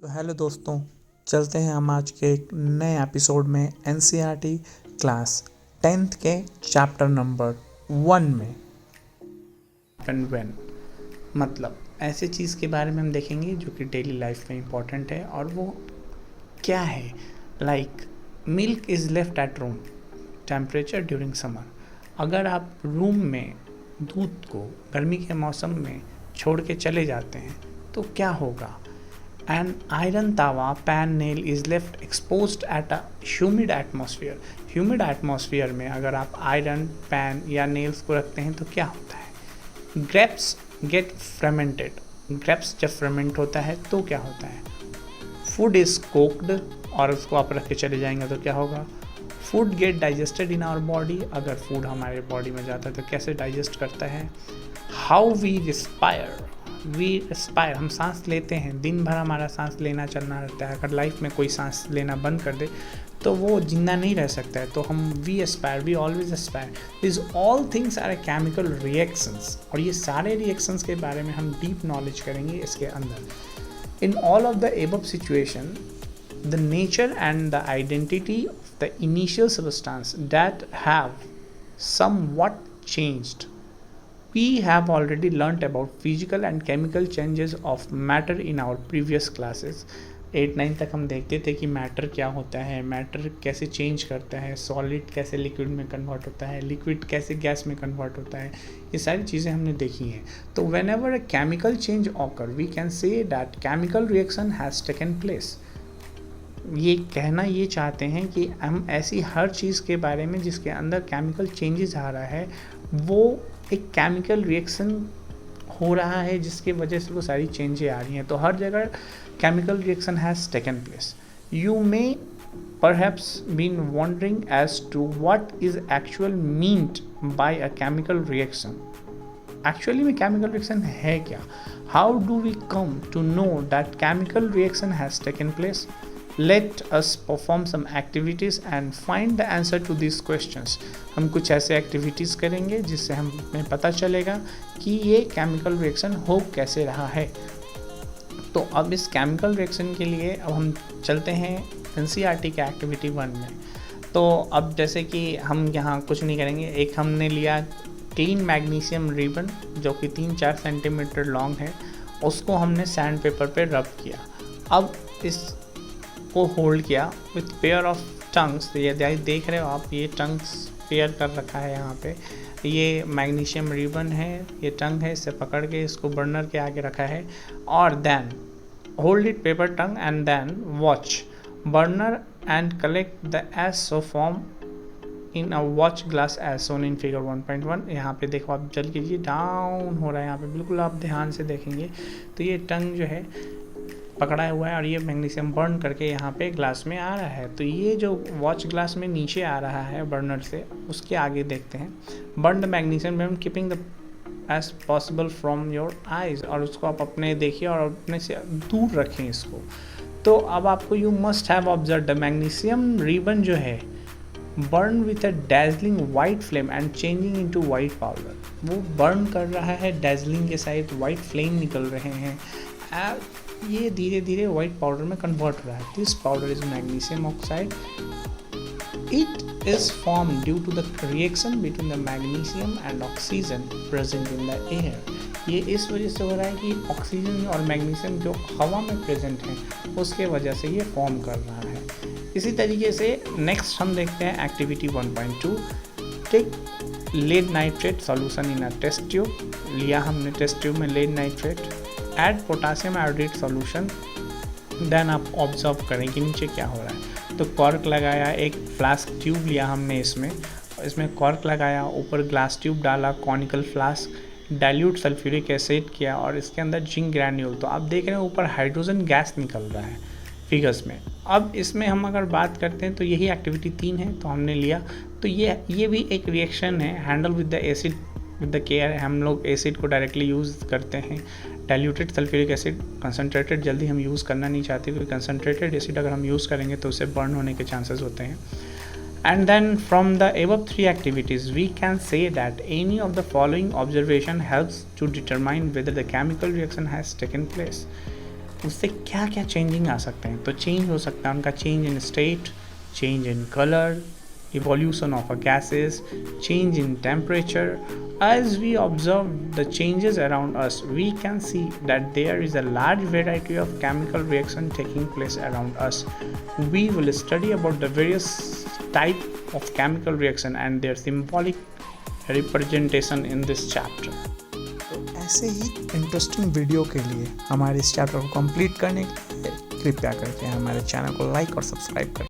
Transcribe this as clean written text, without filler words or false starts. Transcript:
तो हेलो दोस्तों, चलते हैं हम आज के एक नए एपिसोड में एनसीईआरटी क्लास 10th के चैप्टर नंबर 1 में एंड व्हेन मतलब ऐसे चीज़ के बारे में हम देखेंगे जो कि डेली लाइफ में इम्पॉर्टेंट है। और वो क्या है? Like milk is left at room temperature during summer. अगर आप रूम में दूध को गर्मी के मौसम में छोड़ के चले जाते हैं तो क्या होगा? An iron tawa pan nail is left exposed at a humid atmosphere. Humid atmosphere में अगर आप आयरन पैन या नेल्स को रखते हैं तो क्या होता है? Grapes get fermented. Grapes जब ferment होता है तो क्या होता है? Food is cooked और उसको आप रख के चले जाएंगे तो क्या होगा? Food get digested in our body. अगर फूड हमारे बॉडी में जाता है तो कैसे डाइजेस्ट करता है? How we respire. हम सांस लेते हैं, दिन भर हमारा सांस लेना चलना रहता है। अगर लाइफ में कोई सांस लेना बंद कर दे तो वो जिंदा नहीं रह सकता है। तो हम we always aspire. This all things are chemical reactions और ये सारे रिएक्शंस के बारे में हम डीप नॉलेज करेंगे इसके अंदर। In all of the above situation the nature and the identity of the initial substance that have somewhat changed. We have already learnt about physical and chemical changes of matter in our previous classes. 8-9 तक हम देखते थे कि matter क्या होता है, matter कैसे change करता है, सॉलिड कैसे लिक्विड में कन्वर्ट होता है, लिक्विड कैसे गैस में कन्वर्ट होता है, ये सारी चीज़ें हमने देखी हैं। तो whenever a chemical change occur we can say that chemical reaction has taken place. ये कहना ये चाहते हैं कि हम ऐसी हर चीज़ के बारे में जिसके अंदर केमिकल चेंजेस आ रहा है वो एक केमिकल रिएक्शन हो रहा है जिसके वजह से वो सारी चेंजें आ रही हैं। तो हर जगह chemical reaction has taken place. You may perhaps been wondering as to what is actual meant by a chemical reaction. Actually में केमिकल रिएक्शन है क्या? How do we come to know that chemical reaction has taken place? Let us perform some activities and find the answer to these questions. हम कुछ ऐसे activities करेंगे जिससे हमें पता चलेगा कि ये केमिकल रिएक्शन हो कैसे रहा है। तो अब इस केमिकल रिएक्शन के लिए अब हम चलते हैं एनसीईआरटी के एक्टिविटी 1 में। तो अब जैसे कि हम यहाँ कुछ नहीं करेंगे, एक हमने लिया क्लीन मैग्नीशियम रिबन जो कि 3-4 सेंटीमीटर लॉन्ग है, उसको हमने सैंड पेपर पे रब किया। अब इस को होल्ड किया विथ पेयर ऑफ टंग्स। ये देख रहे हो आप, ये टंग्स पेयर कर रखा है यहाँ पे। ये मैग्नीशियम रिबन है, ये टंग है, इससे पकड़ के इसको बर्नर के आगे रखा है। और then hold it paper tong and then watch burner and collect the ash so form in a watch glass as shown in figure 1.1। यहाँ पे देखो आप जल कीजिए, डाउन हो रहा है यहाँ पे, बिल्कुल आप ध्यान से देखेंगे तो ये टंग जो है पकड़ा हुआ है और ये मैग्नीशियम बर्न करके यहाँ पे ग्लास में आ रहा है। तो ये जो वॉच ग्लास में नीचे आ रहा है बर्नर से, उसके आगे देखते हैं burn the magnesium ribbon keeping the as possible from your eyes. और उसको आप अपने देखिए और अपने से दूर रखें इसको। तो अब आपको you must have observe the magnesium ribbon जो है burn with a dazzling white flame and changing into white powder. वो बर्न कर रहा है, डैजलिंग के साथ वाइट फ्लेम निकल रहे हैं, ये धीरे धीरे वाइट पाउडर में कन्वर्ट हो रहा है। This powder is magnesium oxide. It is form due to the reaction between the magnesium and oxygen present in the air. ये इस वजह से हो रहा है कि ऑक्सीजन और मैग्नीशियम जो हवा में प्रेजेंट हैं उसके वजह से ये फॉर्म कर रहा है। इसी तरीके से नेक्स्ट हम देखते हैं activity 1.2। Take lead nitrate solution in a test tube. लिया हमने टेस्ट ट्यूब में lead nitrate, add potassium iodate solution. Then आप ऑब्जर्व करें कि नीचे क्या हो रहा है। तो कॉर्क लगाया, एक फ्लास्क ट्यूब लिया हमने, इसमें कॉर्क लगाया, ऊपर ग्लास ट्यूब डाला, conical flask, dilute sulphuric acid किया और इसके अंदर जिंक ग्रैन्यूल। तो आप देख रहे हैं ऊपर हाइड्रोजन गैस निकल रहा है फिगर्स में। अब इसमें हम अगर बात करते हैं तो यही एक्टिविटी 3 है, तो हमने लिया। तो ये भी एक रिएक्शन है, handle with the acid with the care. हम लोग एसिड को डायरेक्टली यूज़ करते हैं। डाइल्यूटेड सल्फ्यूरिक एसिड कंसनट्रेटेड जल्दी हम यूज़ करना नहीं चाहते, क्योंकि कंसनट्रेटेड एसिड अगर हम यूज़ करेंगे तो उससे बर्न होने के चांसेस होते हैं। And then from the above 3 activities we can say that any of the following observation helps to determine whether the chemical reaction has taken place. उससे क्या क्या चेंजिंग आ सकते हैं। तो चेंज हो सकता है उनका change in state, change in colour, evolution of a gases, change in temperature. As we observe the changes around us, we can see that there is a large variety of chemical reaction taking place around us. We will study about the various type of chemical reaction and their symbolic representation in this chapter. तो ऐसे ही interesting video के लिए हमारे इस chapter को complete करने के लिए कृपया करके हमारे चैनल को लाइक और सब्सक्राइब करें।